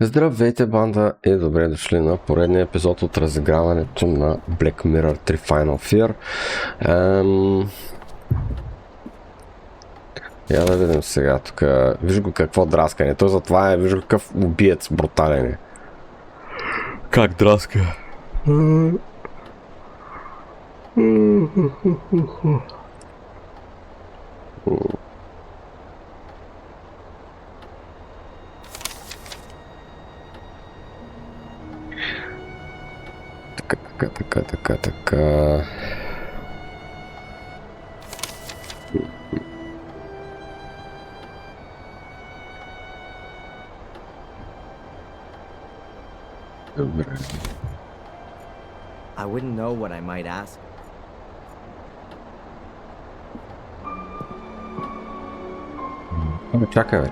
Здравейте, банда, и добре дошли на поредния епизод от разиграването на Black Mirror 3 Final Fear. Я да видим сега тук. Виж го какво драскане. Той затова виж го какъв убиец брутален е. Как драска? Така. Добре. I wouldn't know what I might ask.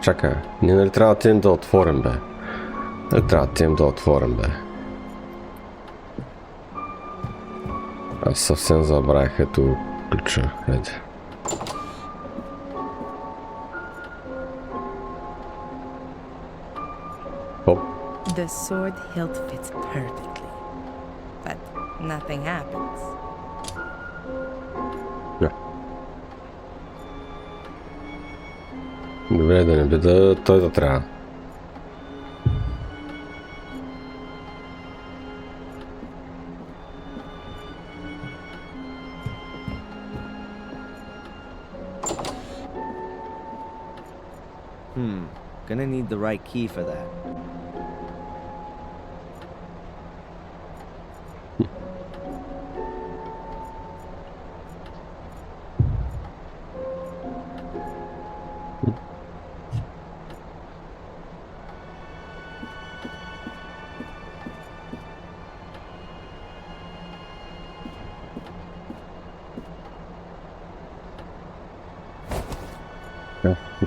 Чакай. Ние нали трябва да отидем да отворим, бе? Аз съвсем забравих, ето ключа. Ето. Оп. The sword hilt fits perfectly, but nothing happens. Добре, да не би да той да трябва. Gonna need the right key for that.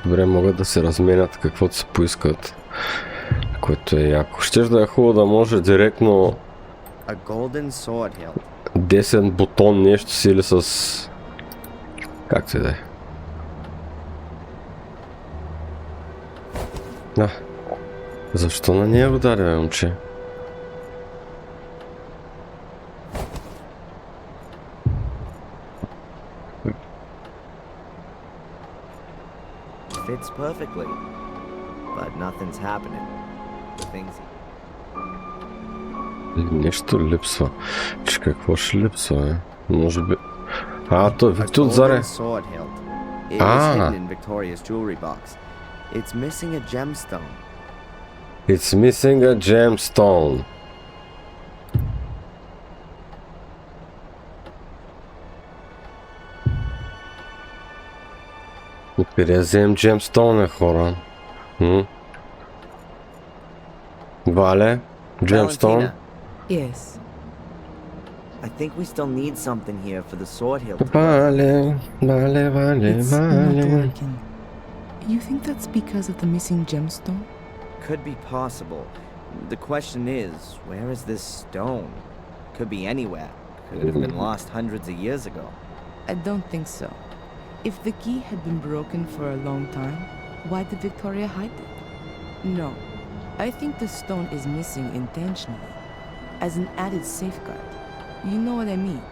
Добре, могат да се разменят каквото се поискат, което е яко. Щеш да е хубаво да може директно A golden sword hilt. десен бутон нещо сили с... Как се да е? Защо на нея го даде, бе, момче? Fits perfectly, but nothing's happening. The things. Нещо липсва. Че какво ще липсва, е? Може би... той A Виктор отзаре. golden sword hilt. It is hidden in Victoria's jewelry box. It's missing a gemstone. It's missing a gemstone. Откъде взем gemstone, хора? Вале? Gemstone? Yes. I think we still need something here for the sword hilt. Вале. It's not working. You think that's because of the missing gemstone? Could be possible. The question is, where is this stone? Could be anywhere. Could have been lost hundreds of years ago. I don't think so. If the key had been broken for a long time, why did Victoria hide it? No. I think the stone is missing intentionally, as an added safeguard. You know what I mean?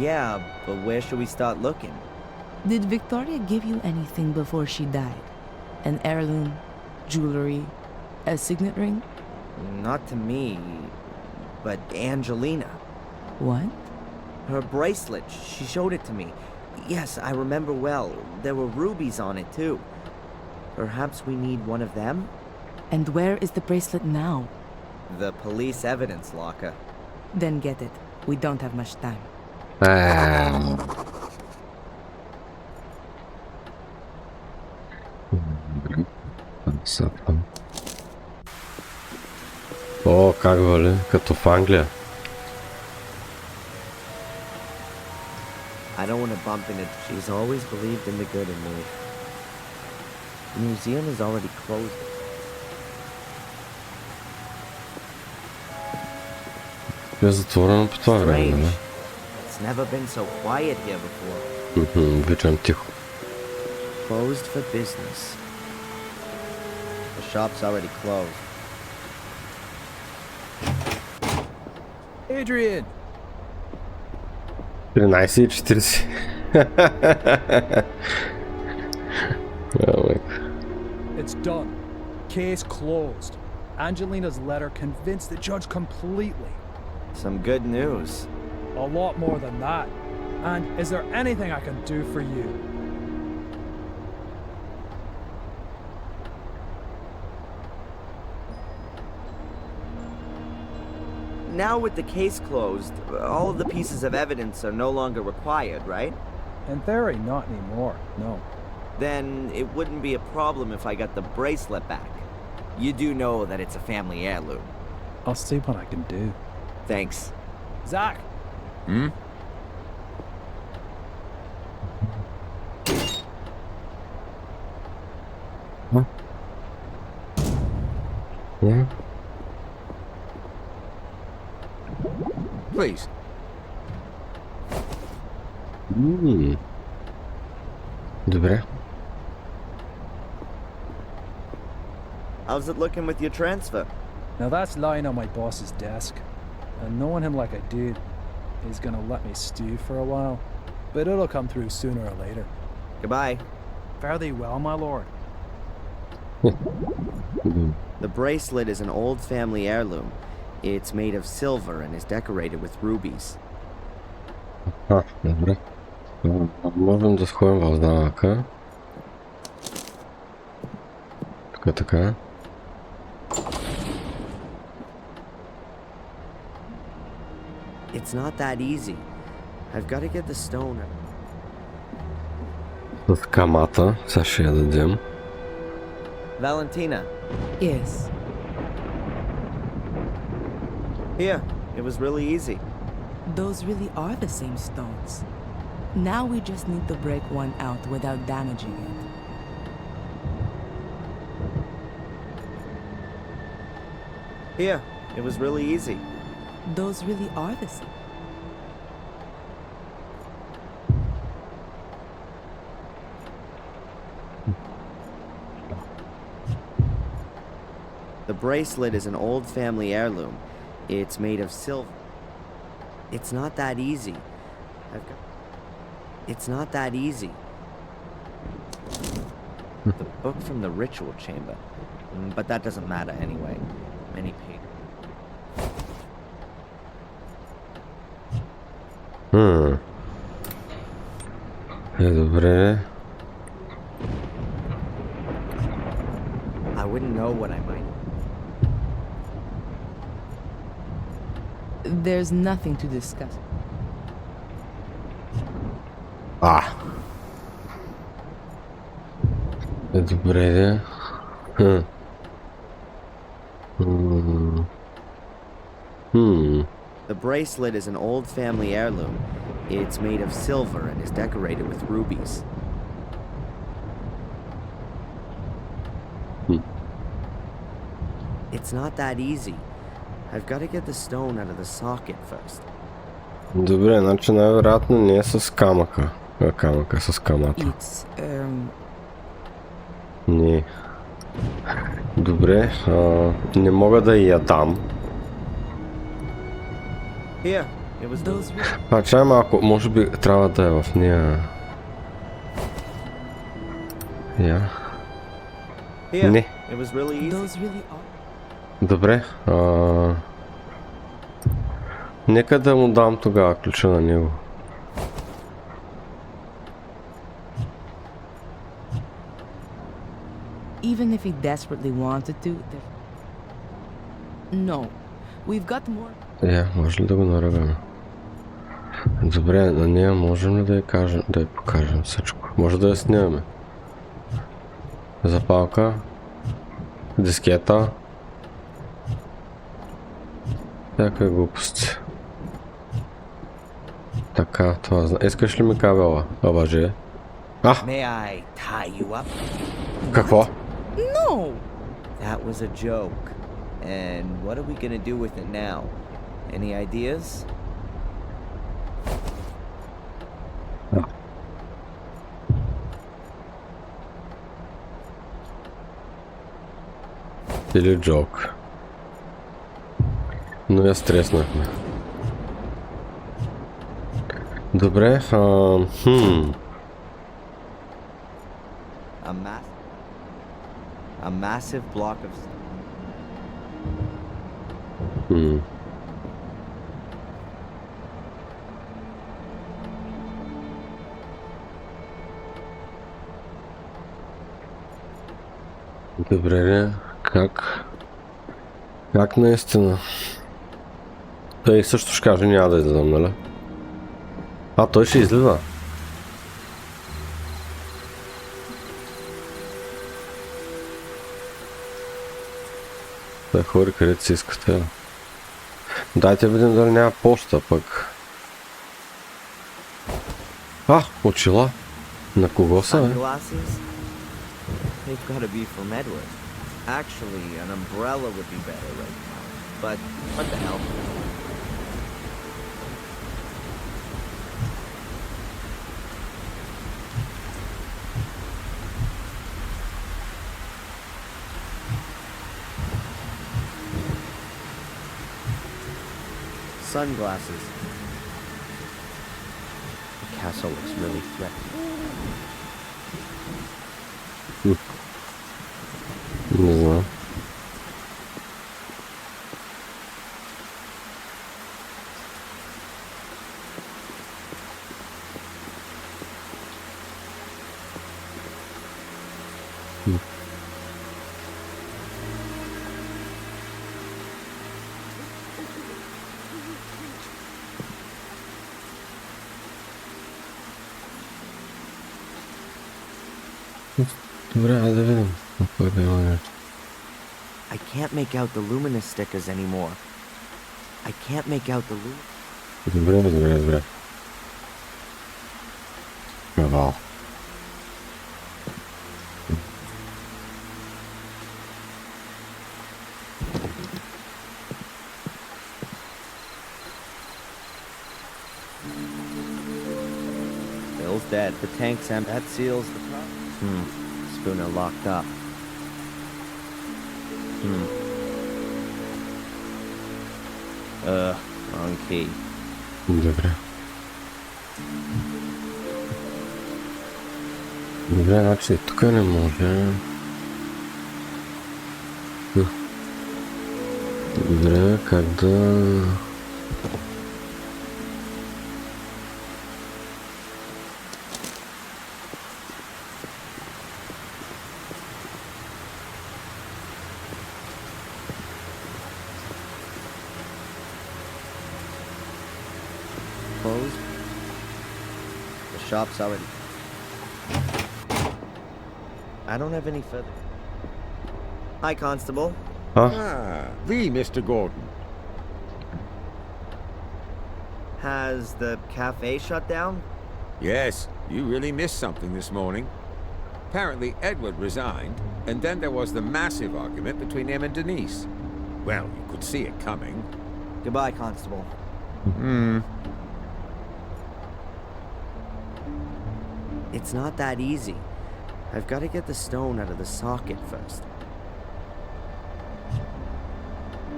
Yeah, but where should we start looking? Did Victoria give you anything before she died? An heirloom, jewelry, a signet ring? Not to me, but Angelina. What? Her bracelet, she showed it to me. Yes, I remember well. There were rubies on it too. Perhaps we need one of them? And where is the bracelet now? The police evidence locker. Then get it. We don't have much time. О, как вали? Като в Англия. I don't want to bump into. She's always believed in the good in me. The museum is already closed. Е затворено по това време, Strange. не? It's never been so quiet here before. Обичам тихо. Closed for business. The shop's already closed. Adrian! 13:40. Oh my. It's done. Case closed. Angelina's letter convinced the judge completely. Some good news. A lot more than that. And is there anything I can do for you? Now with the case closed, all of the pieces of evidence are no longer required, right? In theory, not anymore. No. Then it wouldn't be a problem if I got the bracelet back. You do know that it's a family heirloom. I'll see what I can do. Thanks. Zach! Yeah. Please. Добре. How's it looking with your transfer? Now that's lying on my boss's desk. And knowing him like I did, he's gonna let me stew for a while. But it'll come through sooner or later. Goodbye. Fare thee well, my lord. The bracelet is an old family heirloom. It's made of silver and is decorated with rubies. Добре. Можем да сходим в знака. Така. It's not that easy. I've got to get the stone. С камата. Сега ще я дадем. Valentina, Yes. here. It was really easy. Those really are the same stones. Now we just need to break one out without damaging it. Here. It was really easy. Those really are the same. The bracelet is an old family heirloom. It's made of silver. It's not that easy. It's not that easy. The book from the ritual chamber. But that doesn't matter anyway. Many pages. Добре. I wouldn't know what I might. There's nothing to discuss. Добре. The bracelet is an old family heirloom. It's made of silver and is decorated with rubies. It's not that easy. I've got to get the stone out of the socket first. Добре, значи най-вероятно не е с камъка. Камъка с камата. It's, Не. Добре, не мога да я дам. Here, it was those really... Чай малко, може би трябва да е в нея. Я. Here, Не. it was really easy. Those really are... Добре, нека да му дам тогава ключа на него. Even if he desperately wanted to, no. We've got more... Може ли да го наръгаме? Добре, на нея можем ли да я кажем, да я покажем всичко? Може да я снимаме. Запалка. Дискета. Всякакви глупости. Така, това знае. Искаш ли ми кабела? Обажи. May I tie you up? Какво? No! That was a joke. And what are we gonna do with it now? Any ideas? Или джок. Но я стреснахме. Добре, A massive block of Добре, как? Как наистина? Той също ще каже, няма да излизам, нали? А, той ще излиза. Той хори където си искате. Дайте видим дали няма почта пък. А, очила. На кого са, бе? sunglasses? They've got to be from Edward. Actually, an umbrella would be better right now. But what the hell? Sunglasses. The castle looks really threatening. Не знам. Добре, айде да видим. Какво е било нещо. I can't make out the luminous stickers anymore. I can't make out the Добре, добре, добре. Вау. Bill's dead. The tank's empty. That seals the problem. Spooner locked up. Wrong key. Добре. Добре, значи тук не може. Добре, как да... Closed. The shop's already. I don't have any further. Hi, Constable. Ah, the Mr. Gordon. Has the cafe shut down? Yes, you really missed something this morning. Apparently, Edward resigned, and then there was the massive argument between him and Denise. Well, you could see it coming. Goodbye, Constable. It's not that easy. I've got to get the stone out of the socket first.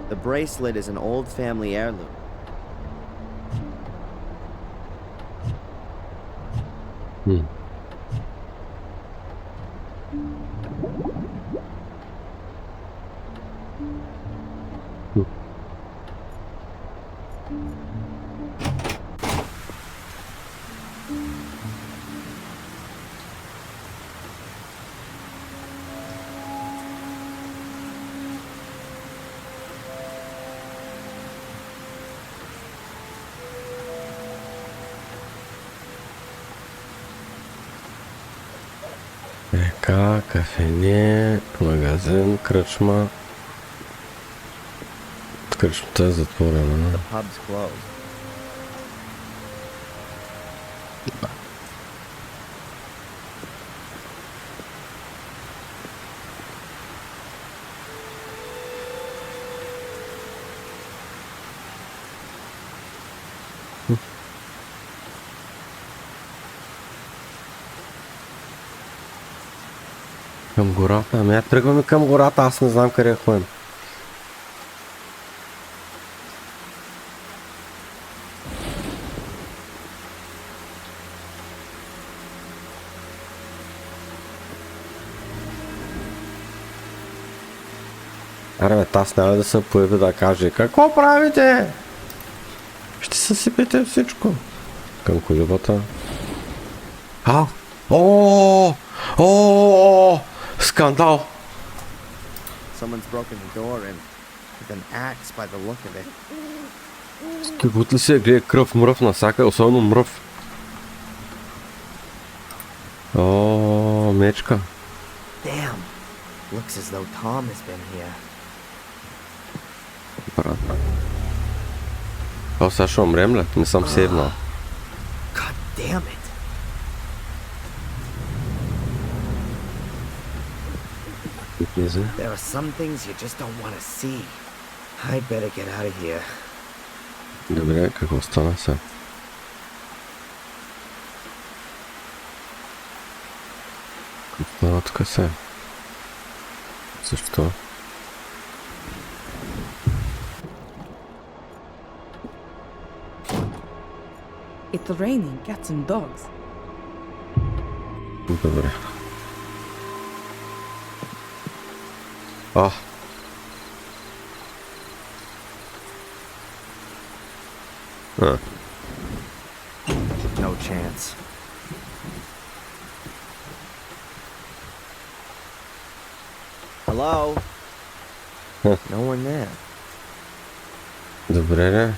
The bracelet is an old family heirloom. Река, кафене, магазин, кръчма. Кръчмата е затворена. The pub's closed. Към гората? Ами тръгваме към гората, аз не знам къде ходим. Аре бе, таз няма да се появи да каже какво правите? Ще съсипете всичко. Към колибата. О, скандал! Someone's broken the door in with an axe by the look of it. Каквото ли се гледа кръв, мръв насака, особено мръв. О, мечка. Damn. Looks as though Tom has been here. Брат. О, сега ще умрем ли? Не съм седнал. God damn it. There are some things you just don't want to see. I'd better get out of here. Добре, какво стана сега? Какво стана тук сега? Защо? It's raining cats and dogs. Добре. А. А. No chance. Hello? Huh. No one there. Добре, ли?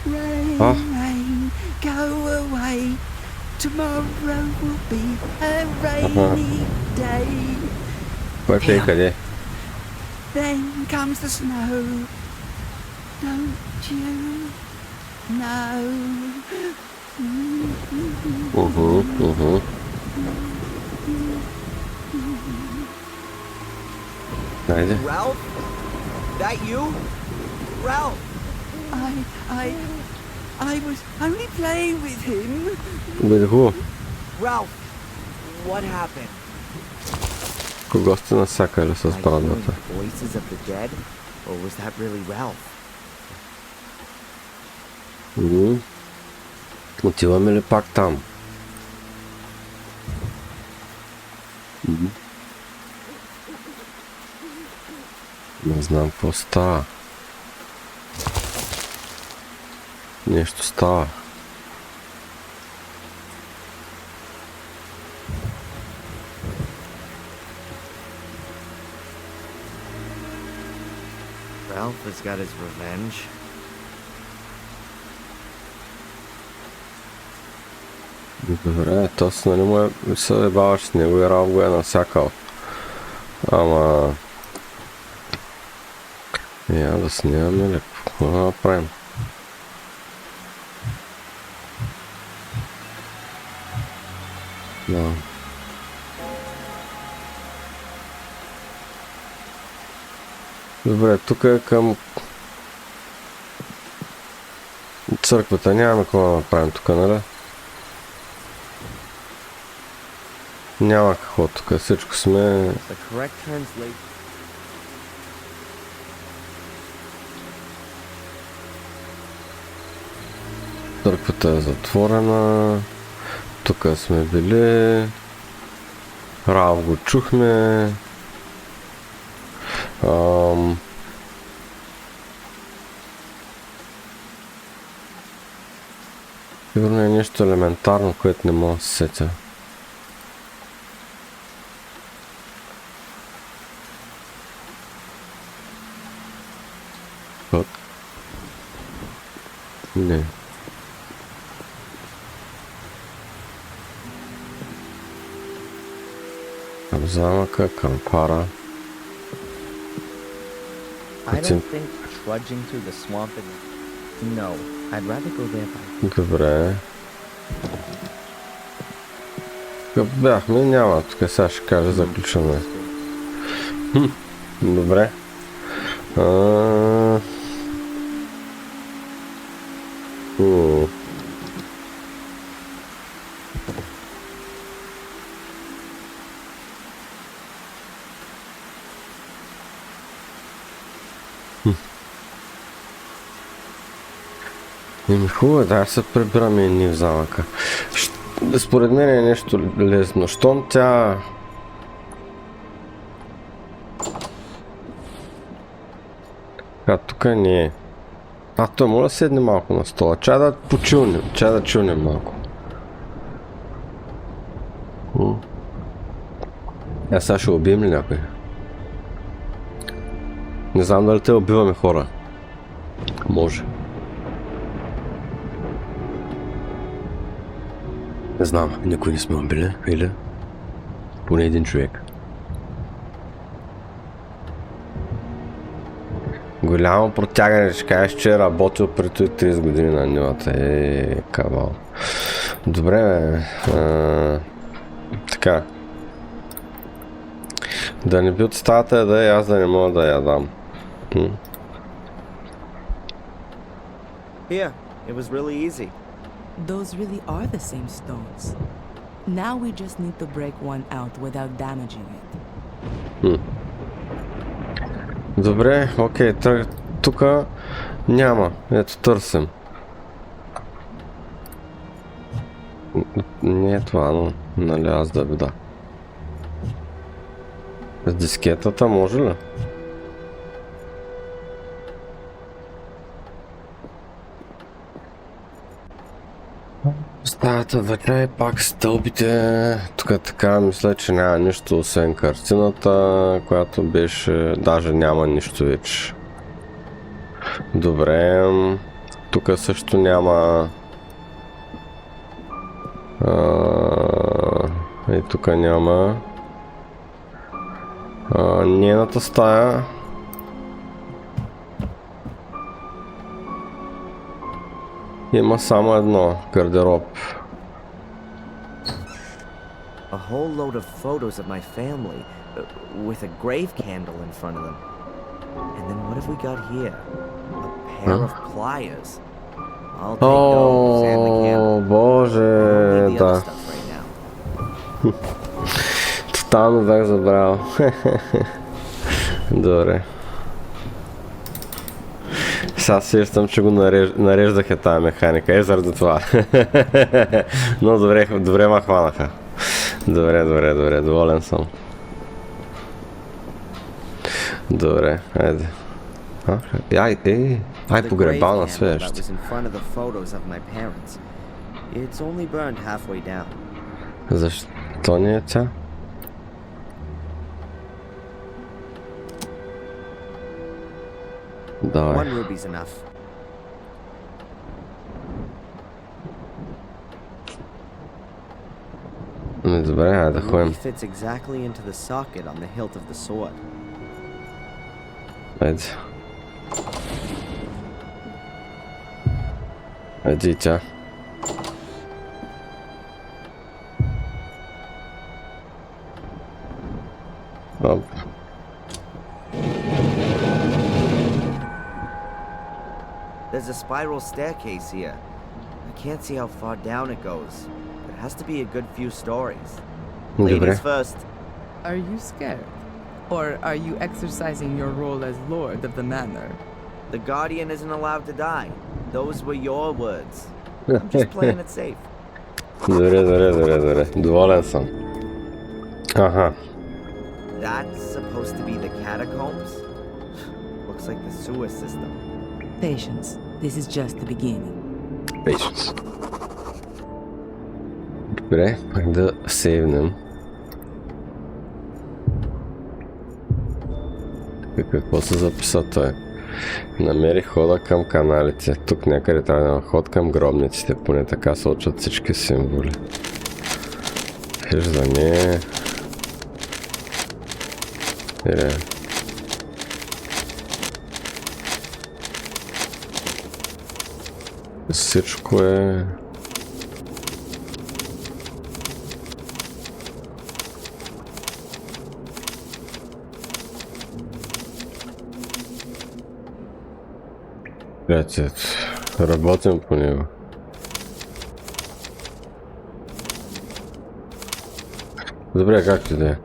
Rain, Ah. rain, go away. Tomorrow will be a rainy day. Кой е къде? Then comes the snow. Don't you know? Уху. Найде. Ralph? That you? Ralph! I was only playing with him. Бедху. Ralph! What happened? Кого сте насакали с Like брадата? hearing voices of the dead? Or was that really Ralph? Отиваме ли пак там? Не знам какво става. Нещо става. Ralph has got his revenge. Добре, то си нали му се ебаваш с него и Ралф го е насякал. Ама... Я да снимаме ли? Какво да направим? Да. Добре, тук е към... църквата. Нямаме какво да направим тук, нали? Няма какво тук. Всичко сме... The correct translation. Църквата е затворена. Тук сме били. Ралф го чухме. Сигурно е нещо елементарно, което не мога да се сетя. Не. Към замъка, към пара. I It's in- don't think trudging through the swamp and... No, I'd rather go there by... Добре. Тук бяхме, няма. Тук сега ще кажа заключване. Добре. Хубаво, да се прибираме и ние в замъка. Според мен е нещо лесно. Щом тя... тук не е. Той може да седне малко на стола. Чай да почилнем. Чай да чилнем малко. Сега ще убием ли някой? Не знам дали те убиваме хора. Може. Не знам, никой не сме убили, или? Поне един човек. Голямо протягане, ще кажеш, че е работил преди 30 години на нивата. Кавал. Добре, бе. Така. Да не би от стаята да аз да не мога да я дам. Here, it was really easy. Those really are the same stones. Now we just need to break one out without damaging it. Добре, окей, тука няма. Ето, търсим. Не е това, но нали аз да видя. С дискетата може ли? Стаята вътре, пак стълбите. Тук така мисля, че няма нищо освен картината, която беше... Даже няма нищо вече. Добре. Тук също няма... И тук няма... Нейната стая... Има само едно, гардероб. A whole load of photos of my family, with a grave candle in front of them. And then what have we got here? A pair of pliers. I'll take those and the candle. Боже, I don't need the other да. stuff right now. Тотално бях забрал. Добре. Сега сещам, че го нареждаха тази механика. Заради това. Но добре ма хванаха. Добре, доволен съм. Добре, айде. Ай погребална свещ. That was in front of the photos of my parents. It's only burned halfway down. Защо не е тя? Давай. One ruby's enough. Добре, айде да The ruby ходим. fits exactly into the socket on the hilt of the sword. Айде. Айде и тя. Оп. There's a spiral staircase here. I can't see how far down it goes. It has to be a good few stories. Добре. Ladies first. Are you scared? Or are you exercising your role as lord of the manor? The Guardian isn't allowed to die. Those were your words. I'm just playing it safe. Добре. Доволен съм. Аха. That's supposed to be the catacombs? Looks like the sewer system. Patience. This is just the beginning. Patience. Добре, да сейвнем. Какво се записа той? Намерих хода към каналите. Тук някъде трябва да има ход към гробниците. Поне така се учат всички символи. Виждане. Всичко е... Приятел, работим по него. Добре, както и да е.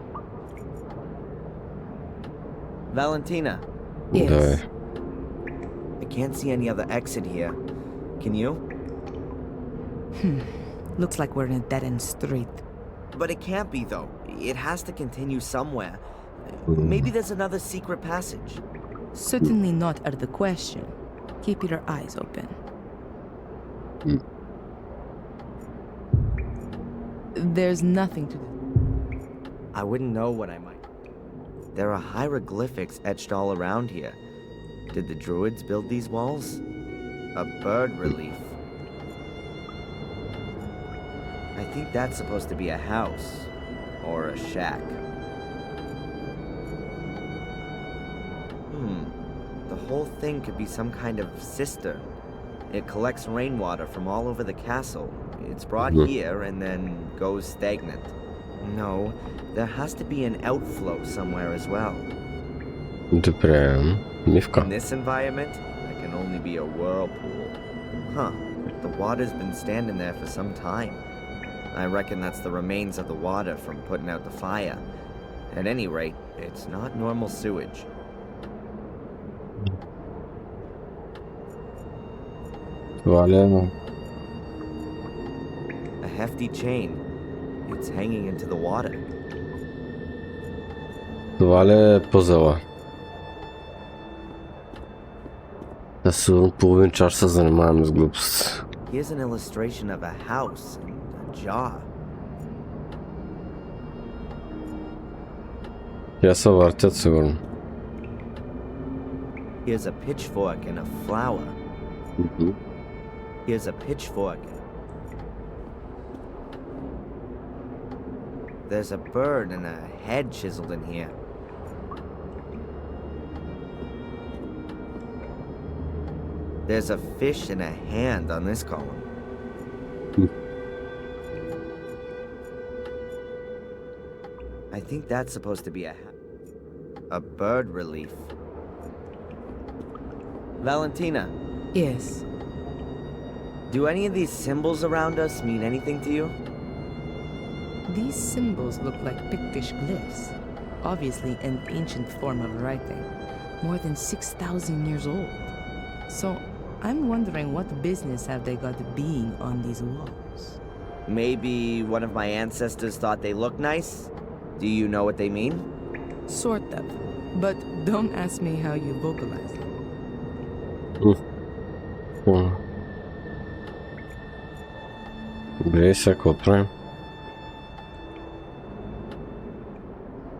Valentina, Yes. Давай. I can't see any other exit here. Can you? Looks like we're in a dead-end street. But it can't be, though. It has to continue somewhere. Maybe there's another secret passage. Certainly not out of the question. Keep your eyes open. There's nothing to do. I wouldn't know what I might. There are hieroglyphics etched all around here. Did the druids build these walls? A bird relief. I think that's supposed to be a house. Or a shack. The whole thing could be some kind of cistern. It collects rainwater from all over the castle. It's brought here and then goes stagnant. No, there has to be an outflow somewhere as well. Добре, мивка. In this environment, there can only be a whirlpool. Huh, the water's been standing there for some time. I reckon that's the remains of the water from putting out the fire. At any rate, it's not normal sewage. Това ли е? A hefty chain. It's hanging into the water. Това ли е пъзела? Да сигурно половин час се занимаваме с глупости. Here's an illustration of a house and a jar. Я се въртят сигурно. Here's a pitchfork and a flower. Here's a pitchfork. There's a bird and a head chiseled in here. There's a fish and a hand on this column. I think that's supposed to be a bird relief. Valentina, Yes. do any of these symbols around us mean anything to you? These symbols look like Pictish glyphs. Obviously an ancient form of writing. More than 6,000 years old. So, I'm wondering what business have they got being on these walls? Maybe one of my ancestors thought they looked nice? Do you know what they mean? Sort of. But don't ask me how you vocalize them. Добре, сега какво правим?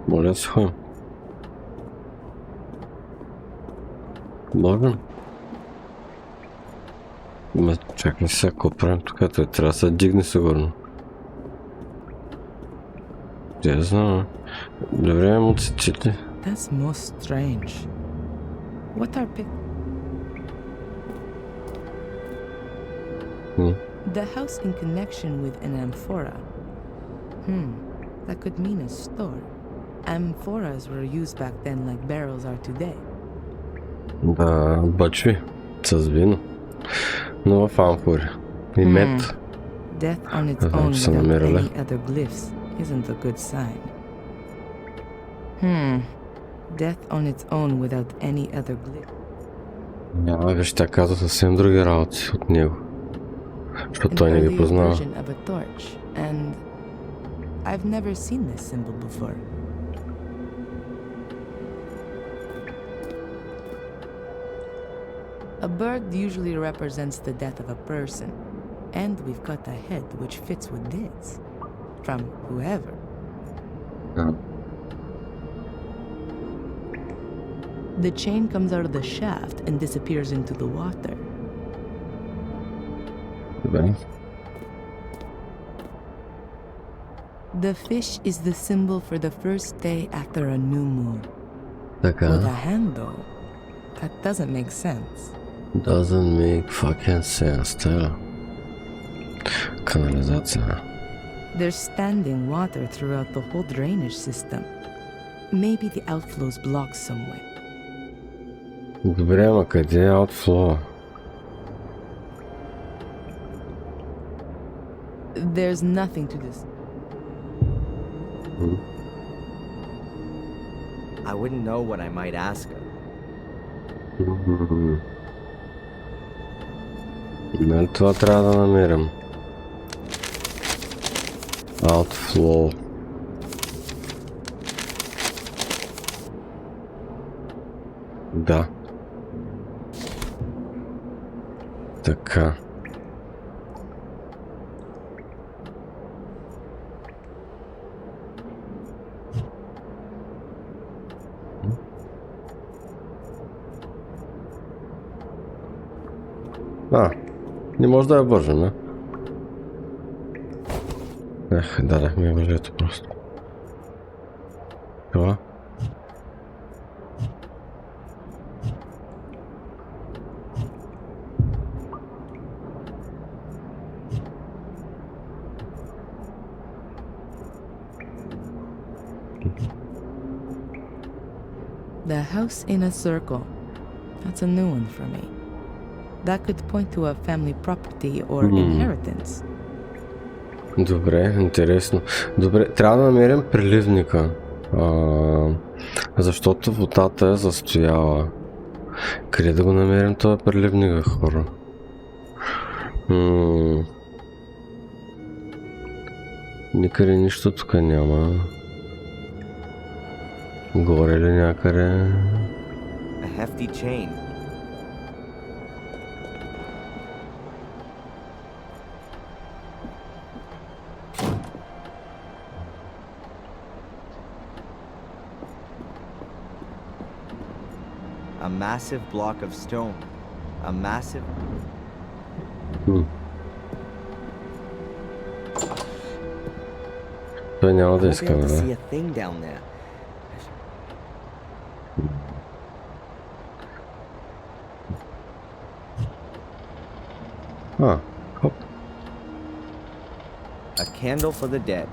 Моля да се ходим. Можем? Ма чакай сега, какво правим тук? Той трябва да се дигне сигурно. Я знам. Добре, мотоциклите. That's most strange. What are The house in connection with an amphora. That could mean a store. Amphoras were used back then like barrels are today. Да, бачви. С вино. Но в амфори. И мед. Death on its Aha, own są without namierale. any other glyphs isn't a good sign. Death on its own without any other glyphs. Няма, виж, тя казва съвсем други работи от него. Защото An той не ги earlier познава. version of a torch, and I've never seen this symbol before. A bird usually represents the death of a person, and we've got a head which fits with this. From whoever. Yeah. The chain comes out of the shaft and disappears into the water. Добре. The fish is the symbol for the first day after a new moon. With Така. a hand though, that doesn't make sense. Doesn't make fucking sense, тела. Канализация. There's standing water throughout the whole drainage system. Maybe the outflow's blocked somewhere. Добре, ама къде е outflow? There's nothing to this. I wouldn't know what I might ask her. Нали това трябва да намерим? Outflow. Да. Така. Не може да я вържем, не? Дадах ми въжето просто. Това. The house in a circle. That's a new one for me. That could point to a family property or inheritance. Добре, интересно. Добре, трябва да намерим преливника. Защото водата е застояла. Къде да го намерим този преливника, хора? Никъде нищо тук няма. Горе ли някъде? A hefty chain. A massive block of stone. A massive... Той няма да I won't be искаме, able to see да? a thing down there. Хоп. A candle for the dead.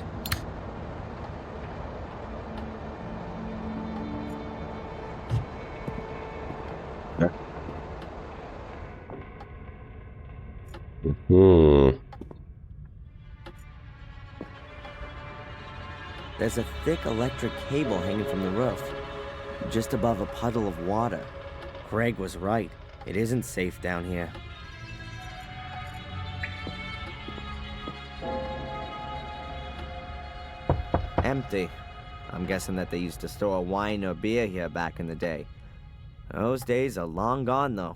There's a thick electric cable hanging from the roof, just above a puddle of water. Craig was right. It isn't safe down here. Empty. I'm guessing that they used to store wine or beer here back in the day. Those days are long gone, though.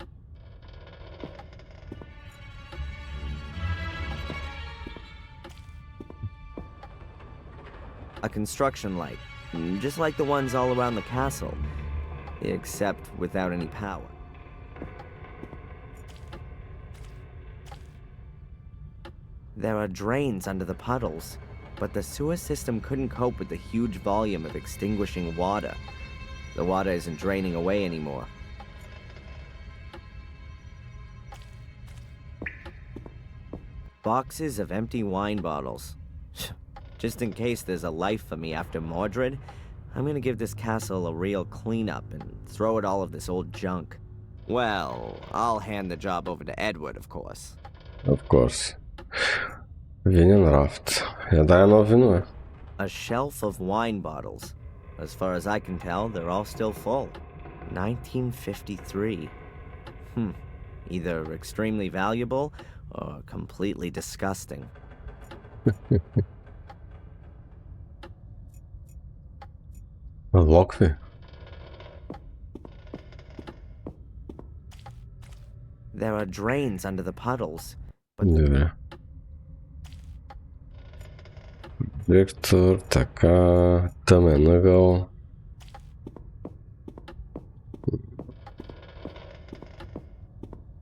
A construction light, just like the ones all around the castle, except without any power. There are drains under the puddles, but the sewer system couldn't cope with the huge volume of extinguishing water. The water isn't draining away anymore. Boxes of empty wine bottles. Just in case there's a life for me after Mordred, I'm gonna give this castle a real cleanup and throw it all of this old junk. Well, I'll hand the job over to Edward, of course. Of course. Винен рафт. Я дай едно вино, е. A shelf of wine bottles. As far as I can tell, they're all still full. 1953. Either extremely valuable or completely disgusting. Локви. There are drains under the puddles, but Добре. Директор, така, тъмен ъгъл.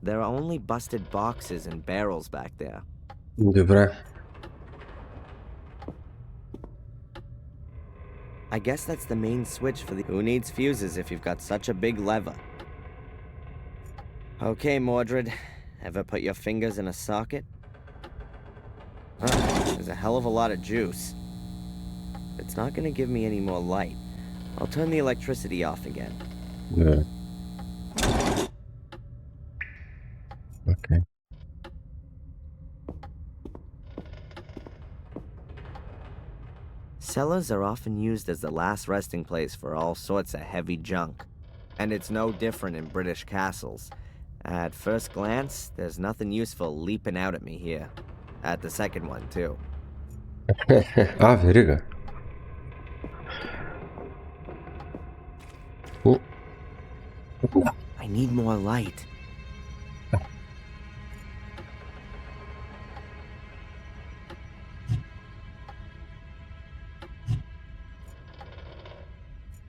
there are only busted boxes and barrels back there. Добре. I guess that's the main switch for the... Who needs fuses if you've got such a big lever? Okay, Mordred. Ever put your fingers in a socket? There's a hell of a lot of juice. It's not gonna give me any more light. I'll turn the electricity off again. Добре. Окей. Cellars are often used as the last resting place for all sorts of heavy junk. And it's no different in British castles. At first glance, there's nothing useful leaping out at me here. At the second one, too. A, verga. I need more light.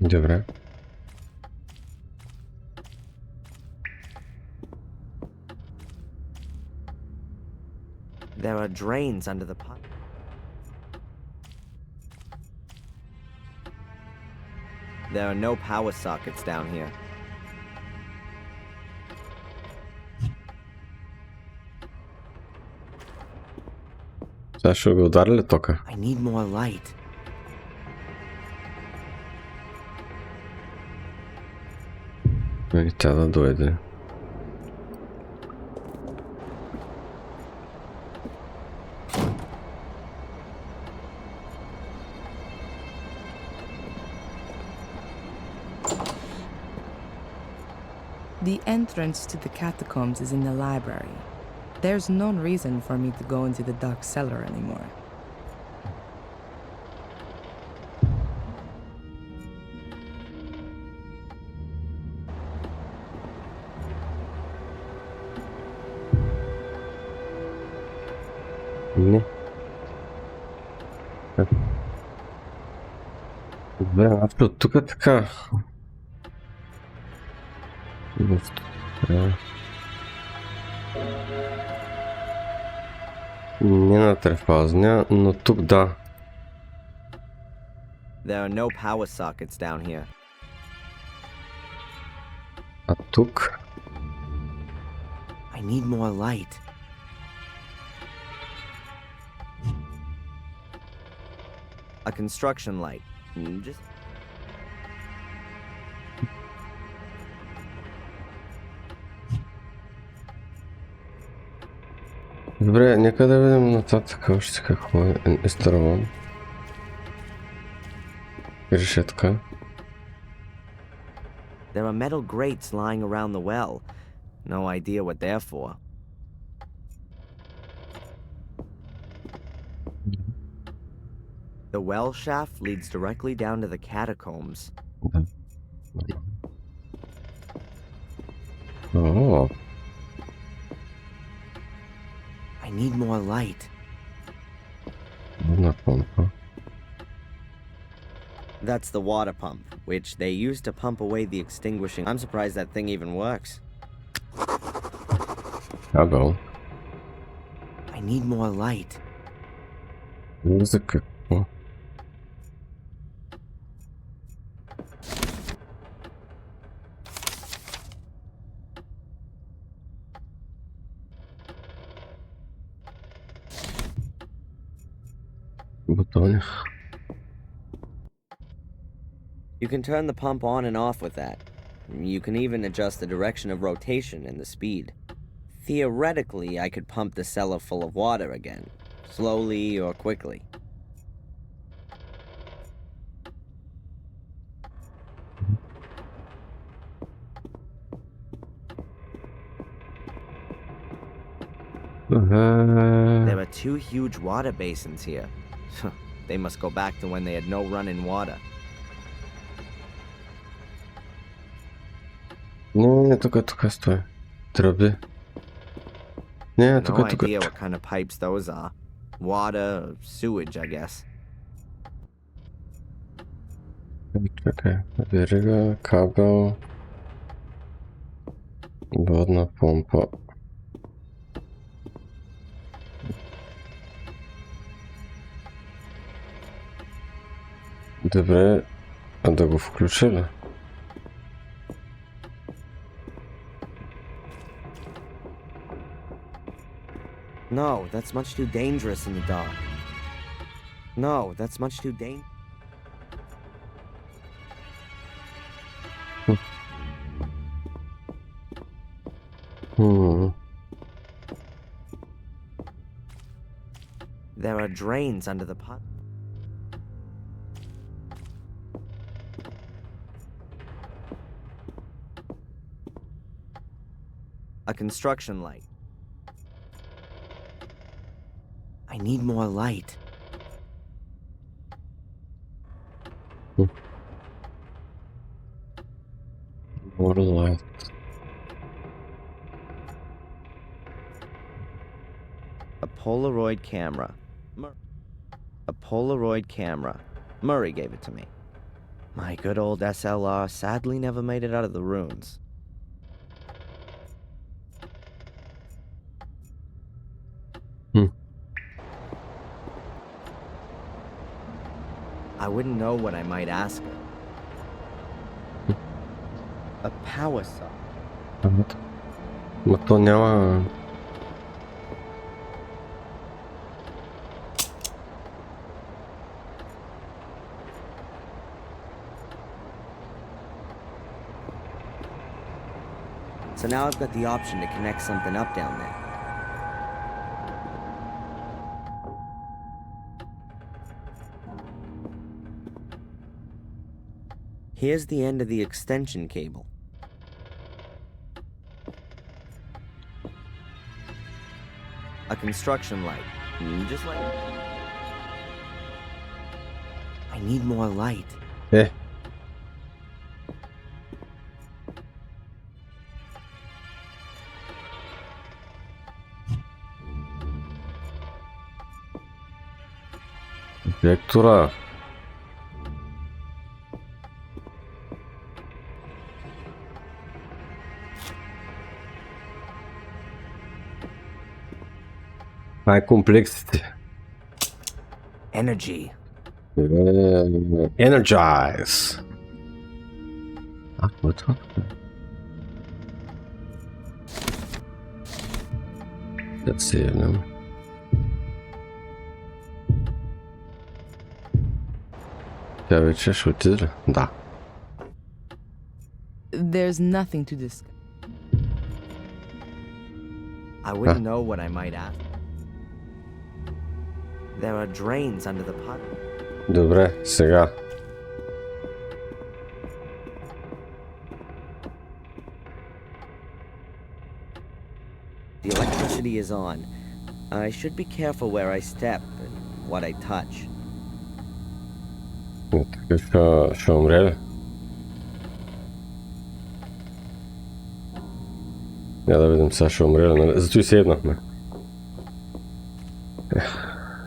Dobra. There are drains under the pipe. There are no power sockets down here. Acho que darle toca. I need more light. Ele tá doido. The entrance to the catacombs is in the library. There's no reason for me to go into the dark cellar anymore. Не. Добре, аз от тук така. Не на трефазня, но тук да. There are no power sockets down here. А тук? I need more light. A construction light. Just Добре, нека да видим нататък още какво е изтърван. Решетка. there are metal grates lying around the well. No idea what they're for. The well shaft leads directly down to the catacombs. О, I need more light. одна помпа. That's the water pump, which they use to pump away the extinguishing. I'm surprised that thing even works. Ага. I need more light. За какво? Бутони. You can turn the pump on and off with that. You can even adjust the direction of rotation and the speed. Theoretically, I could pump the cellar full of water again, slowly or quickly. There are two huge water basins here. They must go back to when they had no running water. Не, тук стой. Тръби. Не, No тук. idea what kind of pipes those are. Water, or sewage, I guess. Чакай. Верига, кабел. Водна помпа. Добре, а да го включа ли? No, that's much too dangerous in the dark. No, that's much too dangerous. There are drains under the pot. A construction light. I need more light. More light. A Polaroid camera. A Polaroid camera. Murray gave it to me. My good old SLR sadly never made it out of the ruins. I wouldn't know what I might ask her. A power saw. No to няма... So now I've got the option to connect something up down there. Here's the end of the extension cable. A construction light. Just like... I need more light. Eh. Вектора. High complexity. Energy. Energize. Ah, what? Let's see, no? Тя вече ще отиде ли? Да. There's nothing to discuss. I wouldn't know what I might ask. There are drains under the pot. Добре, сега. The electricity is on. I should be careful where I step and what I touch. Така ще умре ли? Я да видим сега ще умре ли, нали? Зато и седнахме.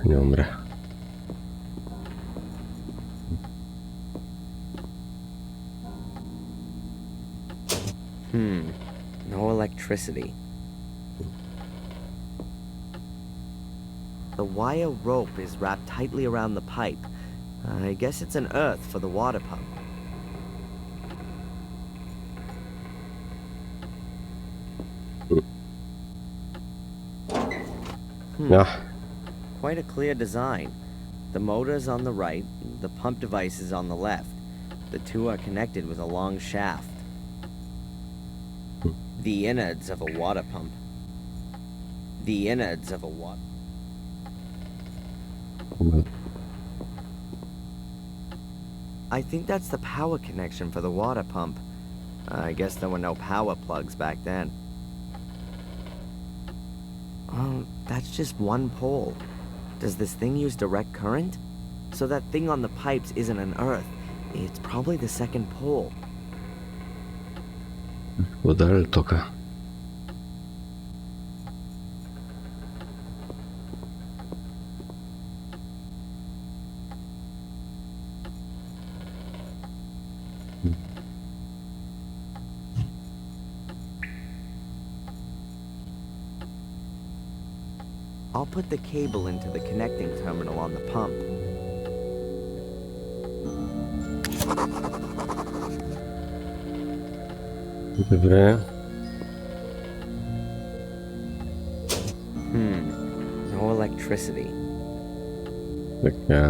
Не умре. No electricity. The wire rope is wrapped tightly around the pipe. I guess it's an earth for the water pump. Ja. Quite a clear design. The motor's on the right, the pump device is on the left. The two are connected with a long shaft. The innards of a water pump. The innards of a water... I think that's the power connection for the water pump. I guess there were no power plugs back then. Oh, that's just one pole. Does this thing use direct current? So that thing on the pipes isn't an earth. It's probably the second pole. Вода ли тока? I'll put the cable into the connecting terminal on the pump. Добре. No electricity. Така.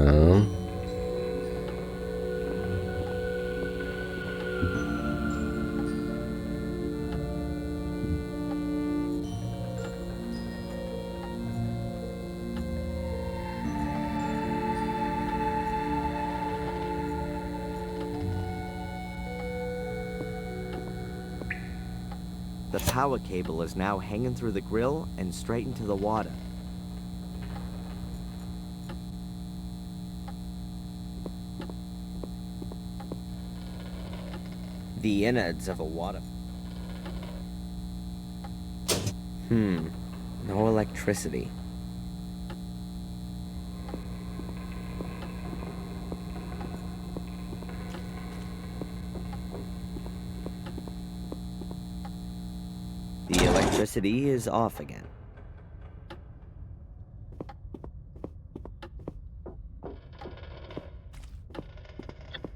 The power cable is now hanging through the grill and straight into the water. The innards of a water. No electricity. The electricity is off again.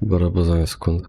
Bara za sekund.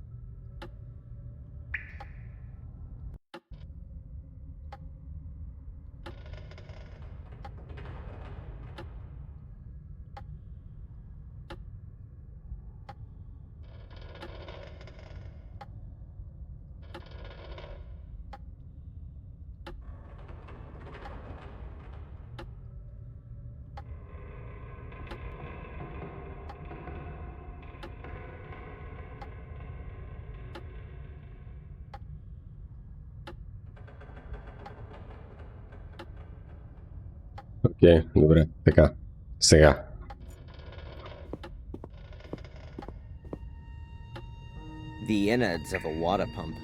Окей, добре, така. Сега. The innards of a water pump.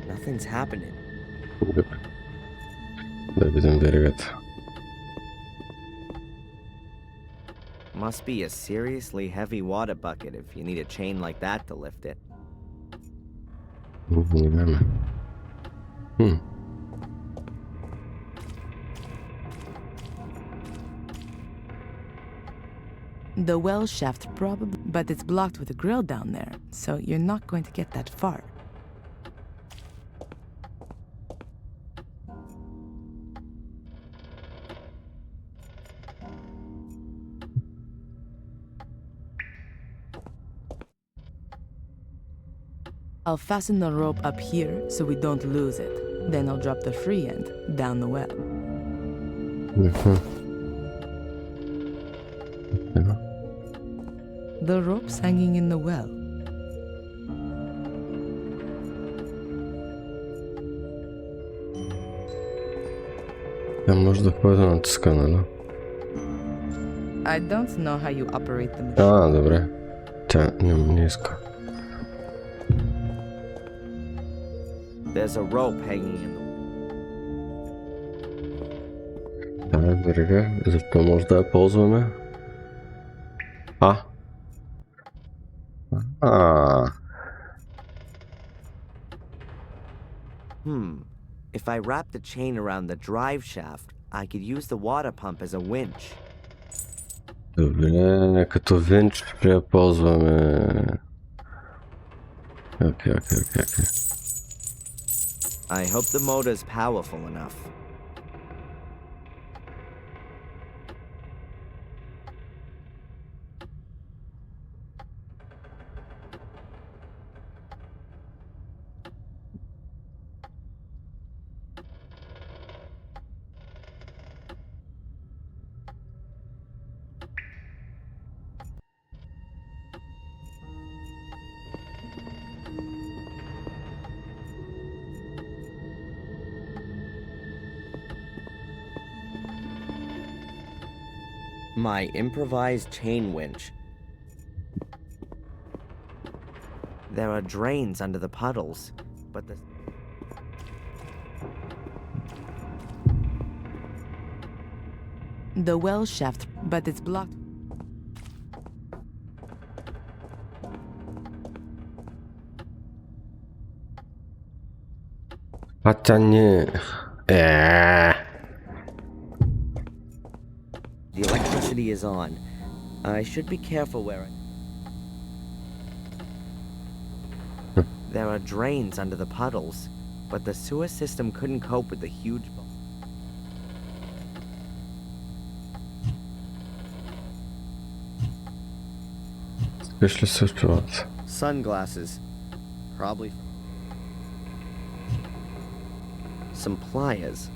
Nothing's happening. Добре. Да видим веригата. Must be a seriously heavy water bucket if you need a chain like that to lift it. Внимаваме. The well shaft probably, but it's blocked with a grill down there, so you're not going to get that far. I'll fasten the rope up here so we don't lose it. Then I'll drop the free end down the well. The rope's hanging in the well. Там може да ходя да натиска, нали? I don't know how you operate the machine. Добре. Тя не иска. There's a rope hanging in the Верига, защо може да я ползваме? If I wrap the chain around the drive shaft, I could use the water pump as a winch. Добре, като винч ще я ползваме. Окей. I hope the motor's powerful enough. My improvised chain winch. There are drains under the puddles, but the... The well shaft, but it's blocked. Тя не... The electricity is on. I should be careful where I... There are drains under the puddles, but the sewer system couldn't cope with the huge... Виж ли се успеват? Sunglasses. Probably... Some pliers.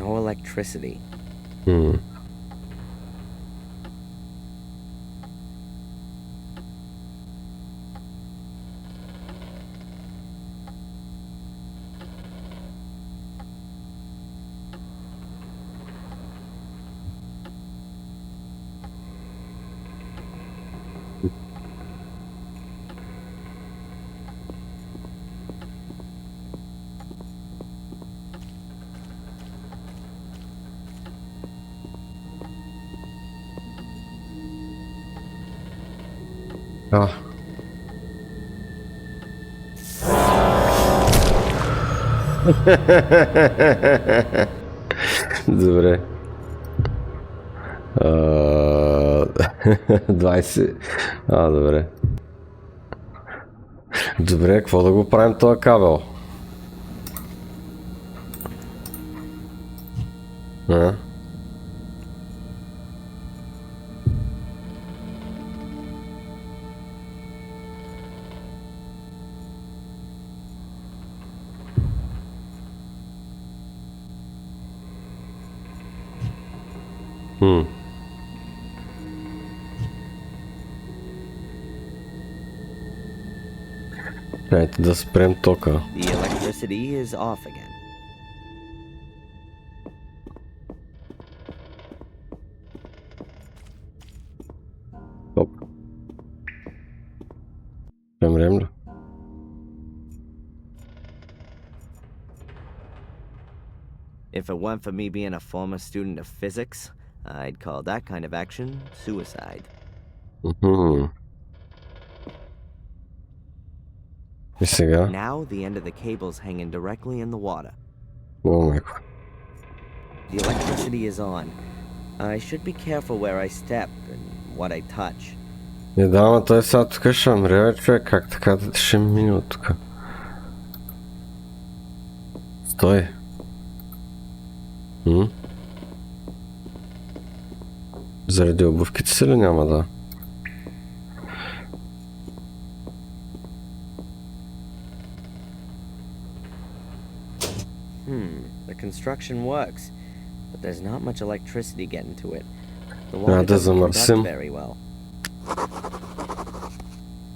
No electricity. А. Добре. 20. Добре. Добре, какво да го правим този кабел? А? Дайте да спрем тока. The electricity is off again. Оп. Премрем ли? If it weren't for me being a former student of physics, I'd call that kind of action suicide. И сега? Now the end of the cable's hanging directly in the water. О, майко. The electricity is on. I should be careful where I step and what I touch. Да, ама той сега тук ще умре, човек. Как така да ще мине от тук? Стой. Заради обувките си ли няма да? The construction works, but there's not much electricity getting to it. The Трябва water да doesn't conduct замърсим. very well.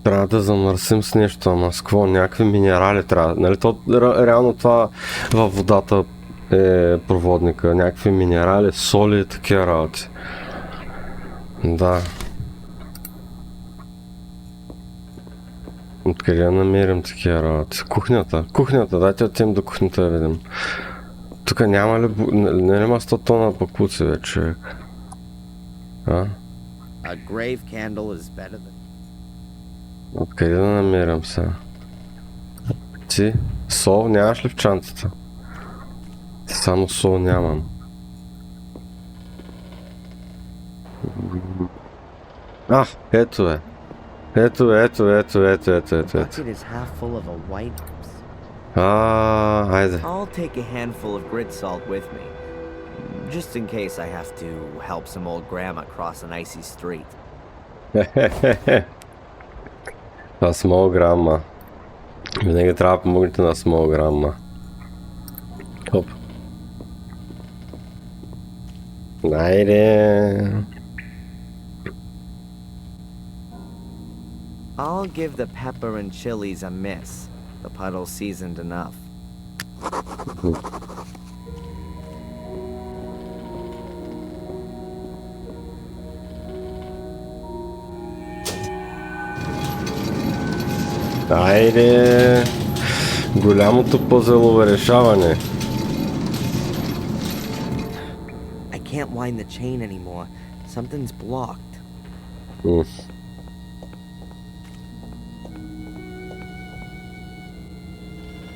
Трябва да замърсим с нещо, ама с какво? Някакви минерали трябва. Нали то реално това във водата е проводника. Някакви минерали, соли и такива работи. Да. Откъде да намерим такива работи? Кухнята. Кухнята, дайте отидем до кухнята да видим. Тук няма ли... Не има 100 тона пакуци вече, човек. А? A grave candle is better than... Откъде да намерям сега? Ти? Сол нямаш ли в чантата? Само сол нямам. Ето е. Ето. bucket is half full of a white... Айде. I'll take a handful of grit salt with me, just in case I have to help some old grandma cross an icy street. Това small grandma. Винаги трябва да помогнете на small grandma. Хоп. Айде. I'll give the pepper and chilies a miss. The puddle's seasoned enough. Айде. Голямото пъзелово решаване. I can't wind the chain anymore. Something's blocked.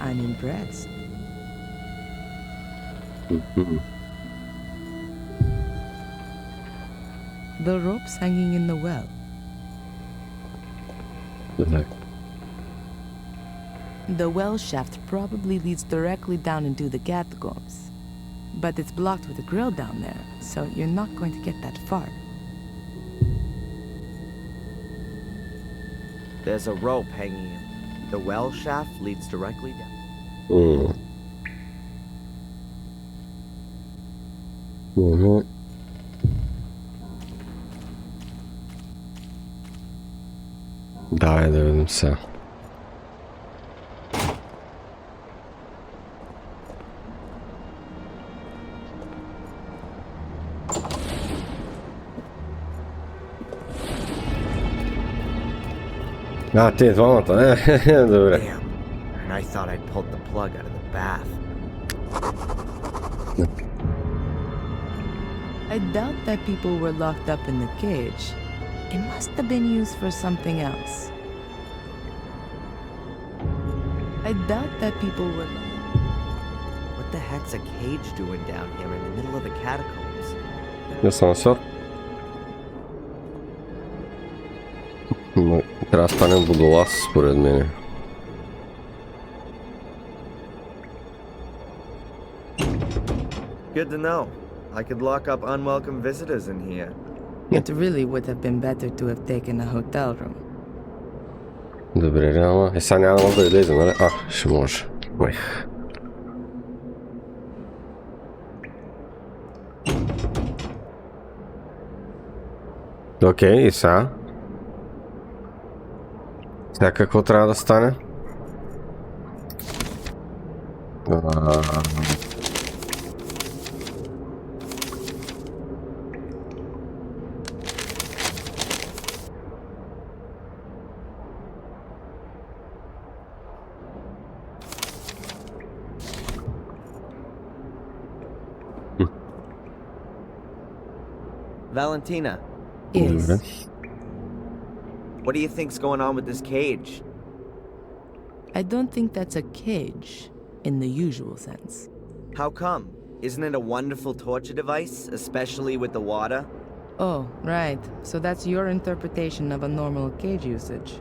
I'm impressed. The rope's hanging in the well. The well shaft probably leads directly down into the catacombs. But it's blocked with a grill down there, so you're not going to get that far. There's a rope hanging in. The well shaft leads directly down. Давай да видим сега. Те двамата, добре. Damn. And I thought I'd pulled the plug out of the bath. I doubt that people were locked up in the cage. It must have been used for something else. I doubt that people would. What the heck's a cage doing down here in the middle of the catacombs? Асансьор. Трябва да станем водолаз, според мен. Good to know. I could lock up unwelcome visitors in here. It really would have been better to have taken a hotel room. Добре, ама. Сега няма да може да излезе, нали? Ще може. Уех. Окей, и сега? Сега какво трябва да стане? Valentina, Yes. Добре. what do you think's going on with this cage? I don't think that's a cage in the usual sense. How come? Isn't it a wonderful torture device, especially with the water? Oh, right. So that's your interpretation of a normal cage usage.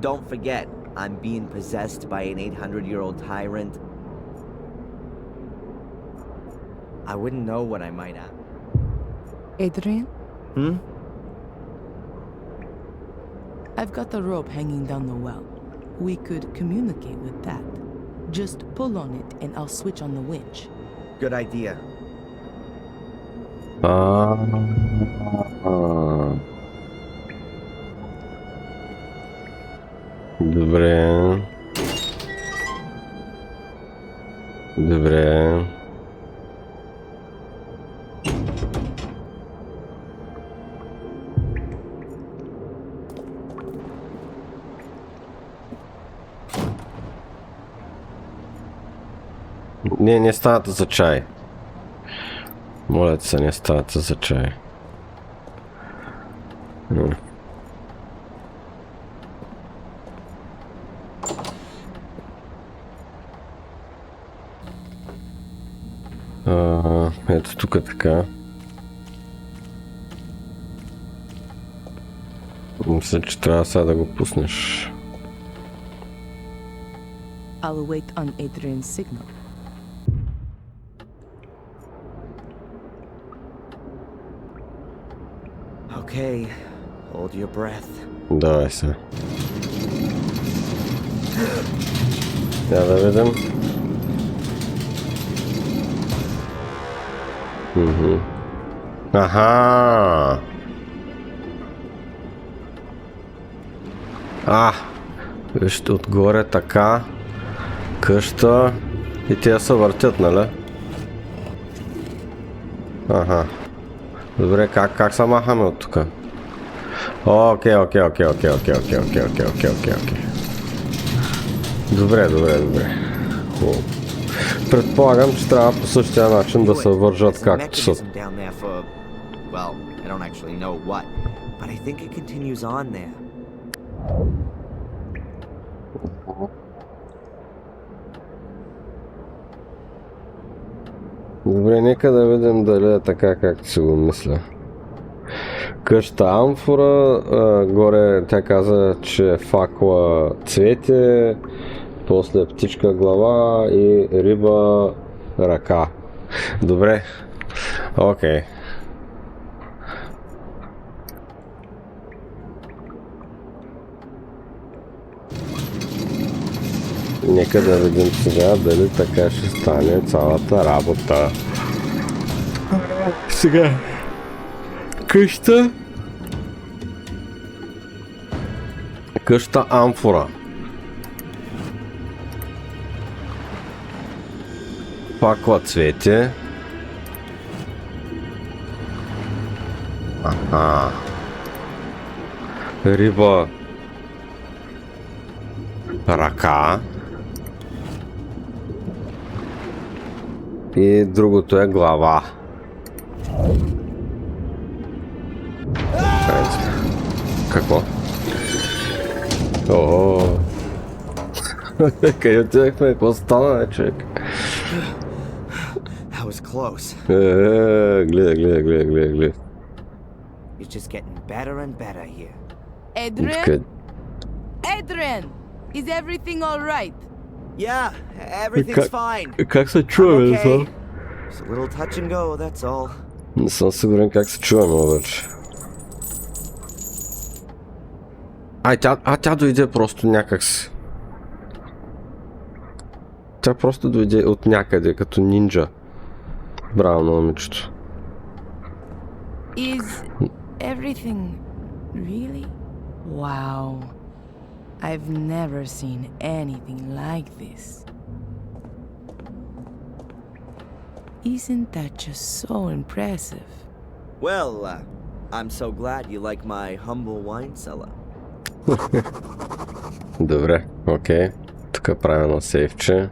Don't forget, I'm being possessed by an 800-year-old tyrant. I wouldn't know what I might have. Adrian, Hmm? I've got a rope hanging down the well. We could communicate with that. Just pull on it and I'll switch on the winch. Good idea. Добре. Добре. Не ставате за чай. Моля се, не ставате за чай. Ето тук е така. Мисля, че трябва сега да го пуснеш. I'll wait on Adrian's signal. Okay, hold your breath. Давай се. Я да видим. Аха! Вижте отгоре така. Къща. И те се въртят, нали? Аха. Добре, как се махаме от тук? Окей. Добре. Хубаво. Предполагам, че трябва по същия начин да се вържат както са. Down there for, well, I don't actually know what, but I think it continues on there. Добре, нека да видим дали е така, както си го мисля. Къща амфора, горе тя каза, че факла цвете, после птичка глава и риба ръка. Добре, окей. Нека да видим сега дали така ще стане цялата работа. Сега къща амфора. Пакла цвете. Риба ръка. И другото е глава. Какво? О, къде отидахме? Какво стана, човек? That was close. Гледай. It's just getting better and better here. Adrian? Adrian! Is everything alright? Yeah, everything's fine. Как се чуваме, I'm не okay. знам? It's a little touch and go, that's all. Не съм сигурен как се чуваме, обаче. Тя дойде просто някакси. Тя просто дойде от някъде, като нинджа. Браво на момичето. Is everything really? Wow. I've never seen anything like this. Isn't that just so impressive? Well, I'm so glad you like my humble wine cellar. Добре, окей. Тук правя на сейфче.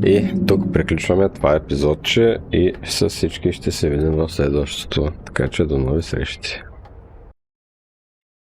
И тук приключваме това епизодче и с всички ще се видим в следващото. Така че до нови срещи.